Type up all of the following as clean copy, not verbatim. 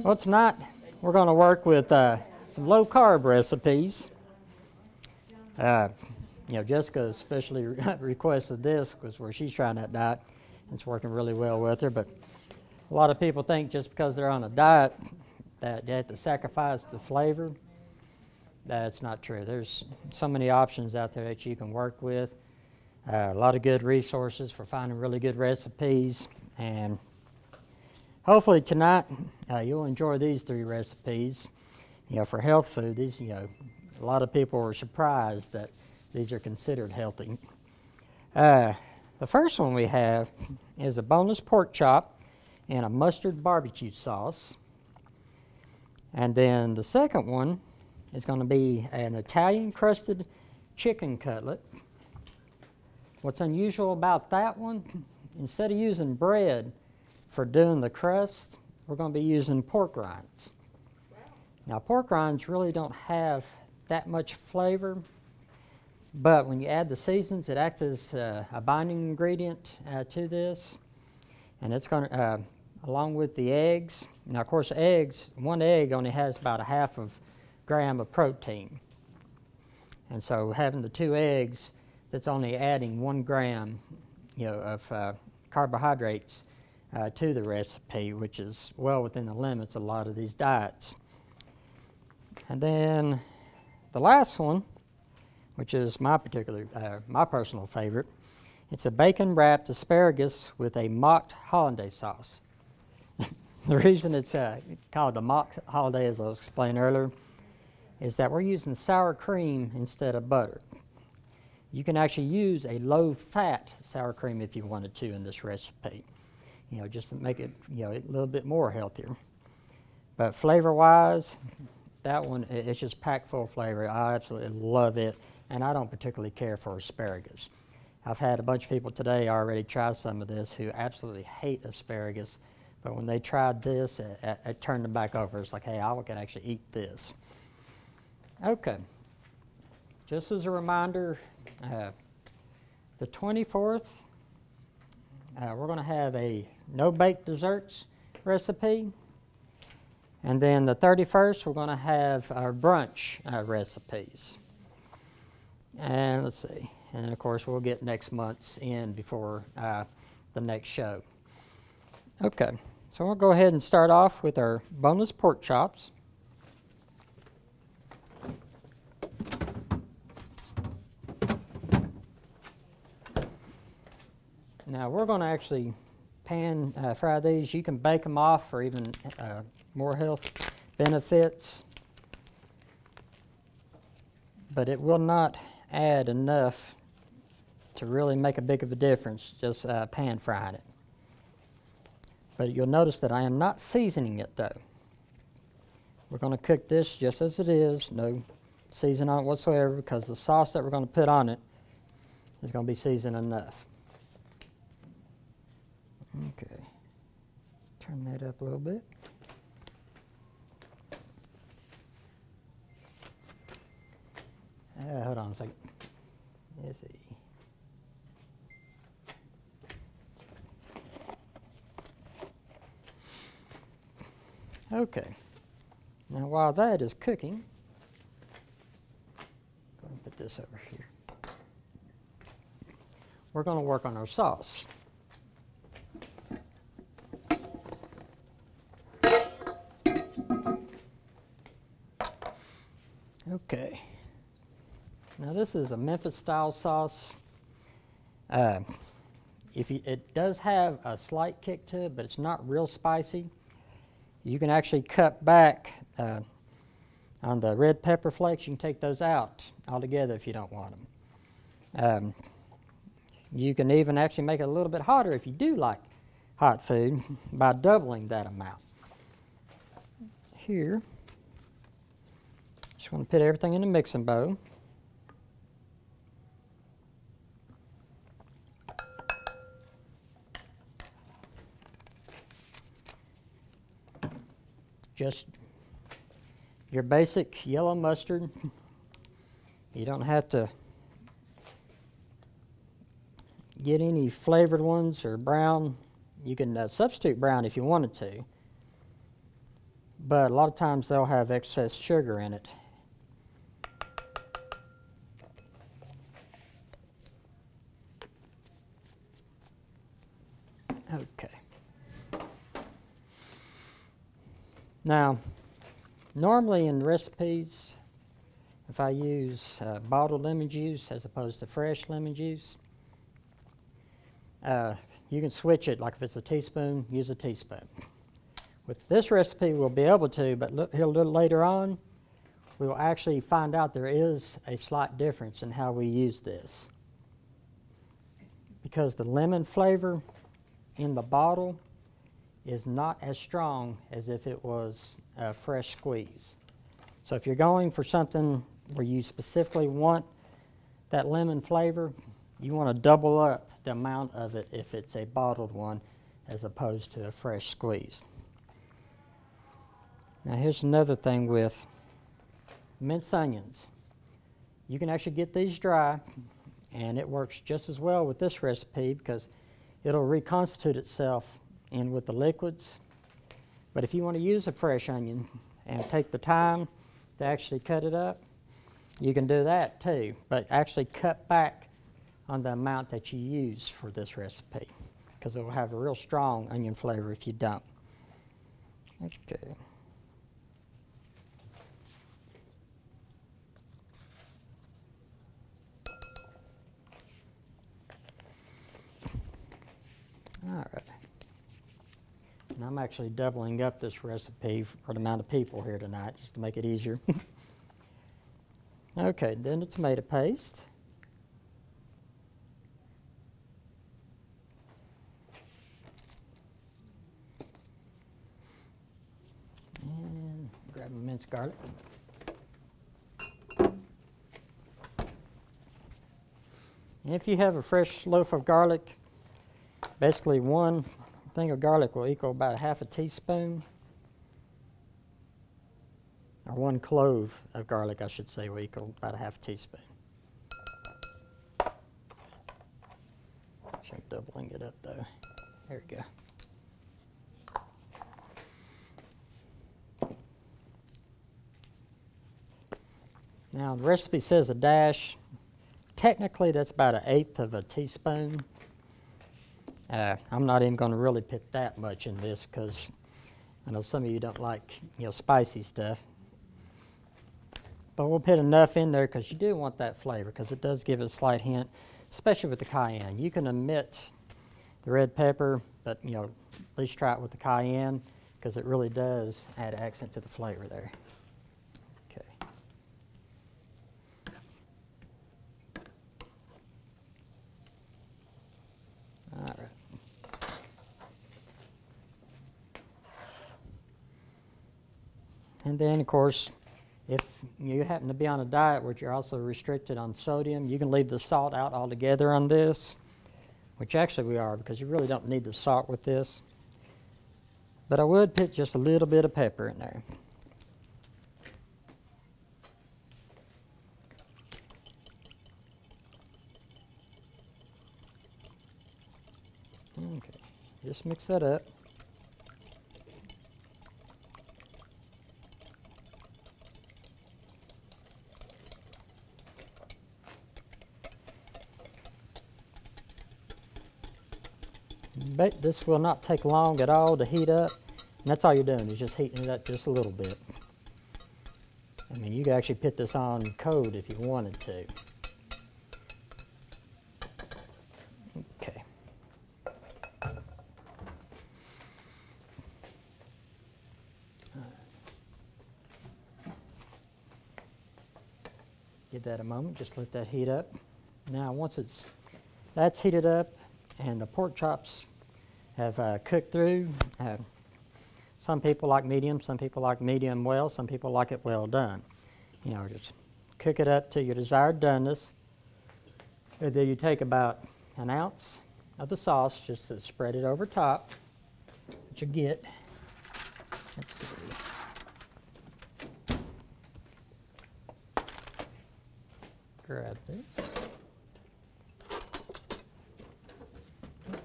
Well, tonight we're going to work with some low-carb recipes. Jessica especially requested this because where she's trying that diet, it's working really well with her. But a lot of people think just because they're on a diet that they have to sacrifice the flavor. That's not true. There's so many options out there that you can work with. A lot of good resources for finding really good recipes, and hopefully tonight you'll enjoy these 3 recipes. For health food, these, a lot of people are surprised that these are considered healthy. The first one we have is a boneless pork chop and a mustard barbecue sauce. And then the second one is going to be an Italian crusted chicken cutlet. What's unusual about that one, instead of using bread for doing the crust, we're going to be using pork rinds. Now, pork rinds really don't have that much flavor, but when you add the seasons, it acts as a binding ingredient to this, and it's going to, along with the eggs. Now, of course, eggs, 1 egg only has about a half of gram of protein, and so having the 2 eggs, that's only adding 1 gram, of carbohydrates to the recipe, which is well within the limits of a lot of these diets. And then the last one, which is my personal favorite, it's a bacon-wrapped asparagus with a mocked Hollandaise sauce. The reason it's called the mocked Hollandaise, as I was explaining earlier, is that we're using sour cream instead of butter. You can actually use a low-fat sour cream if you wanted to in this recipe, just to make it, a little bit more healthier. But flavor-wise, that one, it's just packed full of flavor. I absolutely love it, and I don't particularly care for asparagus. I've had a bunch of people today already try some of this who absolutely hate asparagus, but when they tried this, it turned them back over. It's like, hey, I can actually eat this. Okay. Just as a reminder, the 24th, we're going to have a no-bake desserts recipe. And then the 31st, we're going to have our brunch recipes. And let's see. And then, of course, we'll get next month's in before the next show. Okay. So we'll go ahead and start off with our boneless pork chops. Now we're going to actually pan fry these. You can bake them off for even more health benefits, but it will not add enough to really make a big of a difference just pan frying it. But you'll notice that I am not seasoning it though. We're going to cook this just as it is, no seasoning on it whatsoever, because the sauce that we're going to put on it is going to be seasoned enough. Okay, turn that up a little bit. Hold on a second. Let's see. Okay, now while that is cooking, go ahead and put this over here. We're going to work on our sauce. Okay, now this is a Memphis style sauce. It does have a slight kick to it, but it's not real spicy. You can actually cut back on the red pepper flakes. You can take those out altogether if you don't want them. You can even actually make it a little bit hotter if you do like hot food by doubling that amount. Here, just want to put everything in a mixing bowl. Just your basic yellow mustard. You don't have to get any flavored ones or brown. You can substitute brown if you wanted to. but a lot of times they'll have excess sugar in it. Okay. Now, normally in recipes, if I use bottled lemon juice as opposed to fresh lemon juice, you can switch it. Like if it's a teaspoon, use a teaspoon. With this recipe, we'll be able to, but look here a little later on, we will actually find out there is a slight difference in how we use this. Because the lemon flavor in the bottle is not as strong as if it was a fresh squeeze. So if you're going for something where you specifically want that lemon flavor, you want to double up the amount of it if it's a bottled one as opposed to a fresh squeeze. Now here's another thing with minced onions. You can actually get these dry, and it works just as well with this recipe because it'll reconstitute itself in with the liquids. But if you want to use a fresh onion and take the time to actually cut it up, you can do that too, but actually cut back on the amount that you use for this recipe because it will have a real strong onion flavor if you don't. Okay. All right. And I'm actually doubling up this recipe for the amount of people here tonight just to make it easier. Okay, then the tomato paste. And grab a minced garlic. And if you have a fresh loaf of garlic, basically one thing of garlic will equal about half a teaspoon, or one clove of garlic, I should say, will equal about a half a teaspoon. I'm doubling it up though. There we go. Now the recipe says a dash. Technically that's about 1/8 of a teaspoon. I'm not even going to really put that much in this because I know some of you don't like, spicy stuff. But we'll put enough in there because you do want that flavor because it does give it a slight hint, especially with the cayenne. You can omit the red pepper, but at least try it with the cayenne because it really does add accent to the flavor there. Okay. All right. And then, of course, if you happen to be on a diet where you're also restricted on sodium, you can leave the salt out altogether on this, which actually we are because you really don't need the salt with this. But I would put just a little bit of pepper in there. Okay, just mix that up. But this will not take long at all to heat up. And that's all you're doing is just heating it up just a little bit. I mean, you could actually put this on cold if you wanted to. Okay. Give that a moment, just let that heat up. Now once that's heated up and the pork chops have cooked through, some people like medium, some people like medium well, some people like it well done. Just cook it up to your desired doneness. And then you take about 1 ounce of the sauce just to spread it over top, which you get. Let's see. Grab this.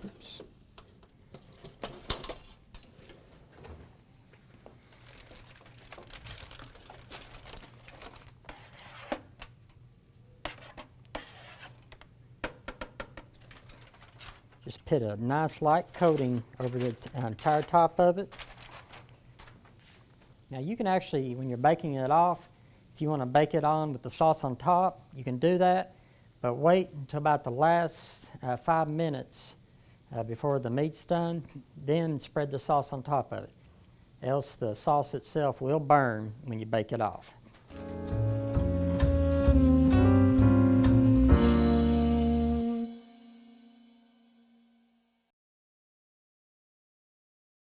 Oops. Just put a nice light coating over the entire top of it. Now you can actually, when you're baking it off, if you want to bake it on with the sauce on top, you can do that, but wait until about the last 5 minutes before the meat's done, then spread the sauce on top of it. Else the sauce itself will burn when you bake it off.